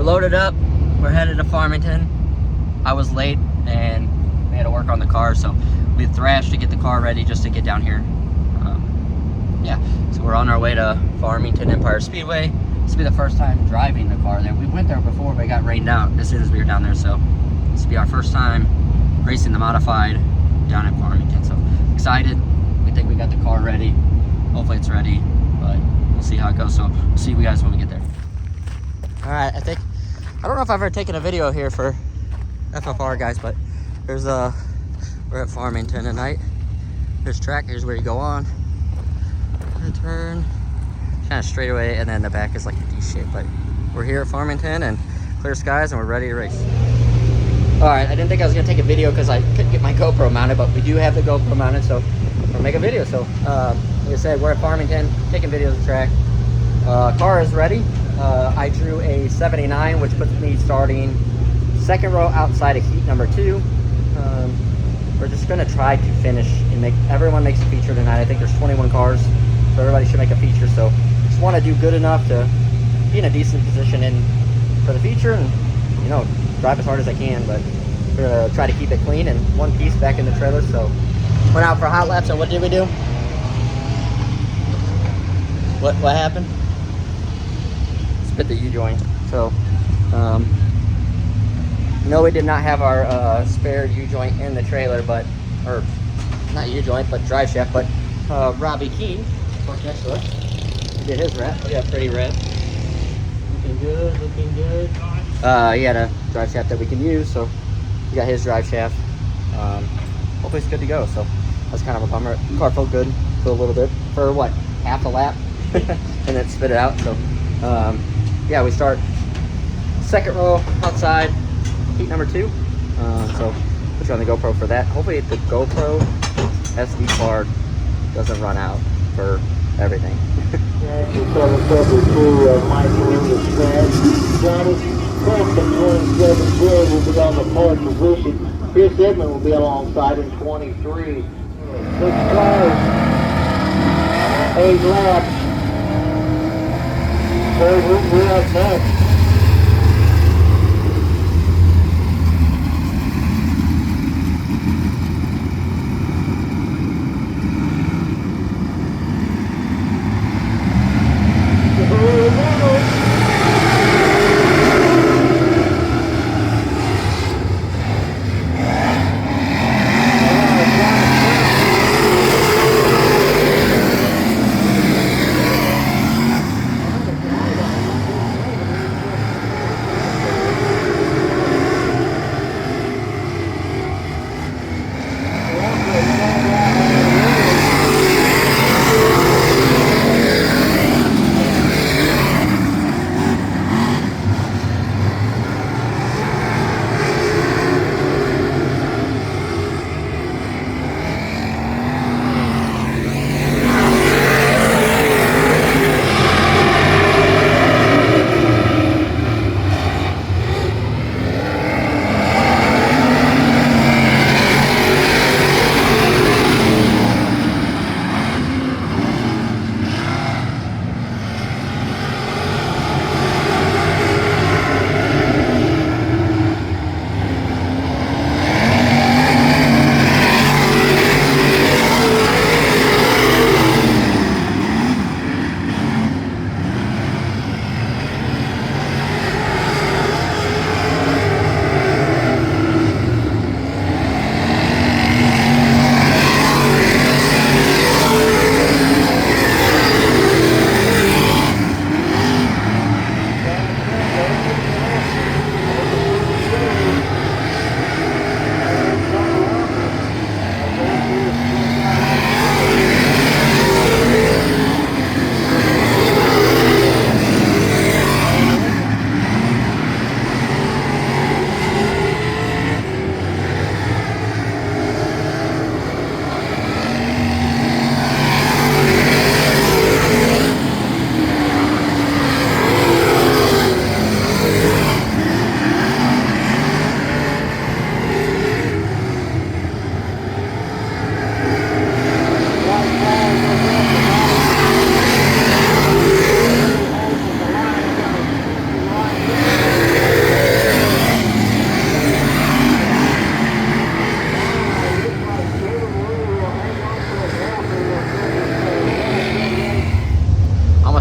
loaded up. We're headed to Farmington. I was late and we had to work on the car, so we thrashed to get the car ready just to get down here. Yeah, so we're on our way to Farmington Empire Speedway. This will be the first time driving the car there. We went there before, but it got rained out as soon as we were down there, so this will be our first time racing the modified down in Farmington. So excited. We think we got the car ready. Hopefully it's ready, but we'll see how it goes. So we'll see you guys when we get there. All right, I don't know if I've ever taken a video here for FFR guys, but there's we're at Farmington tonight. Here's track, here's where you go on. Turn, kind of straight away, and then the back is like a D shape, but we're here at Farmington and clear skies and we're ready to race. All right, I didn't think I was gonna take a video because I couldn't get my GoPro mounted, but we do have the GoPro mounted, so we'll make a video. So like I said, we're at Farmington taking videos of the track. Car is ready. I drew a 79, which puts me starting second row outside of heat number 2. We're just gonna try to finish and everyone makes a feature tonight. I think there's 21 cars, so everybody should make a feature. So just want to do good enough to be in a decent position for the feature and, you know, drive as hard as I can, but we're gonna try to keep it clean and one piece back in the trailer. So went out for hot laps, and what did we do? What happened? Spit the U-joint. So no, we did not have our spare U-joint in the trailer, or not U-joint, but drive shaft. But Robbie Keene, parked next to us, he did his wrap. Yeah, pretty wrap. Looking good, looking good. He had a drive shaft that we can use, so he got his drive shaft. Hopefully it's good to go. So that's kind of a bummer. The car felt good for a little bit, for what, half a lap, and then spit it out. So yeah, we start second row outside, heat number 2. So put you on the GoPro for that. Hopefully the GoPro SD card doesn't run out for everything. Will be on the pole position. Chris Edmond will be alongside in 23. 6 cars, 8 laps. So we're up next.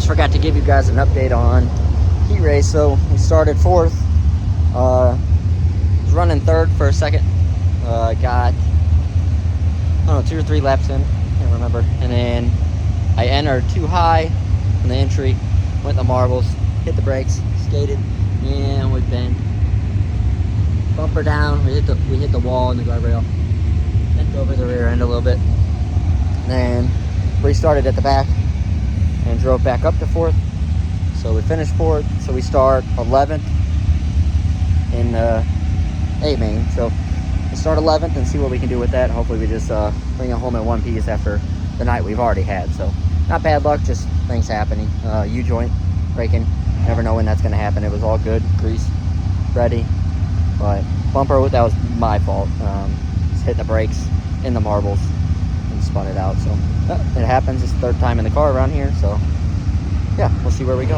forgot to give you guys an update on heat race. So we started 4th. Was running 3rd for a second. Got, I don't know, 2 or 3 laps in. Can't remember. And then I entered too high in the entry. Went the marbles. Hit the brakes. Skated. And we bent. Bumper down. We hit the wall and the guardrail. Bent over the rear end a little bit. And then restarted at the back and drove back up to 4th. So we finished 4th. So we start 11th in A main. So we start 11th and see what we can do with that. Hopefully we just bring it home in one piece after the night we've already had. So not bad luck, just things happening. U-joint breaking. Never know when that's going to happen. It was all good, grease, ready. But bumper, that was my fault. Just hit the brakes in the marbles and spun it out. So it happens. It's the 3rd time in the car around here. So yeah, we'll see where we go.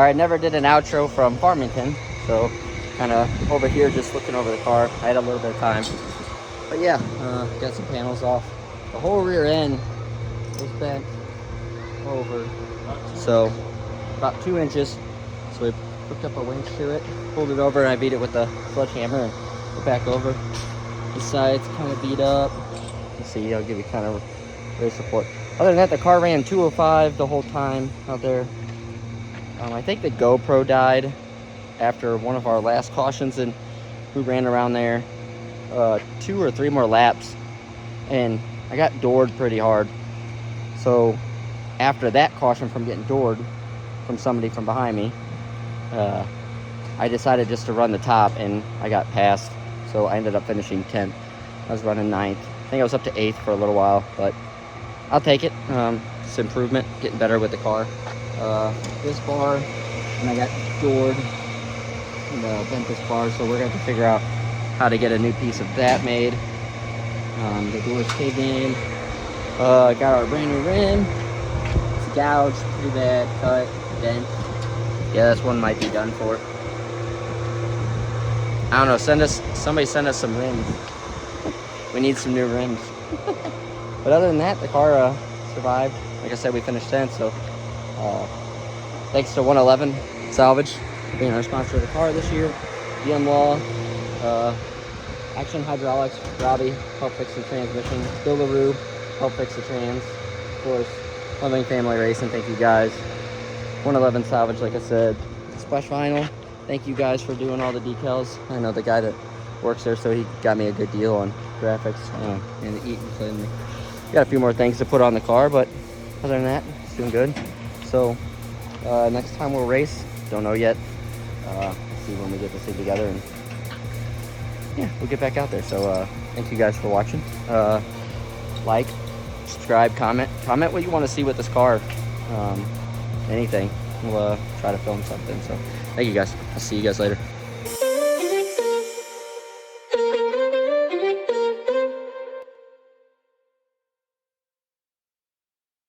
Alright, never did an outro from Farmington, so kind of over here just looking over the car. I had a little bit of time. But yeah, got some panels off. The whole rear end was bent over, so about 2 inches. So we hooked up a winch to it, pulled it over, and I beat it with a sledgehammer and put back over. The sides kind of beat up. You see, I'll give you kind of raise support. Other than that, the car ran 205 the whole time out there. I think the GoPro died after one of our last cautions, and we ran around there 2 or 3 more laps, and I got doored pretty hard. So after that caution from getting doored from somebody from behind me, I decided just to run the top, and I got passed. So I ended up finishing 10th. I was running 9th. I think I was up to 8th for a little while, but I'll take it. It's improvement, getting better with the car. This bar, and I got doored and bent this bar, so we're going to have to figure out how to get a new piece of that made. The doors caved in. Got our brand new rim. It's gouged, pretty bad, cut, dent. Yeah, this one might be done for. I don't know, somebody send us some rims. We need some new rims. But other than that, the car survived. Like I said, we finished 10th, so thanks to 111 Salvage for being our sponsor of the car this year. DM Law, Action Hydraulics, Robbie, help fix the transmission. Bill LaRue, help fix the trans. Of course, Fleming Family Racing, thank you guys. 111 Salvage, like I said. Splash Vinyl, thank you guys for doing all the decals. I know the guy that works there, so he got me a good deal on graphics and the eating thing. Got a few more things to put on the car, but other than that, it's doing good. So next time we'll race, don't know yet. See when we get this thing together, and yeah, we'll get back out there. So thank you guys for watching. Like, subscribe, comment what you want to see with this car. Anything. We'll try to film something. So thank you guys. I'll see you guys later.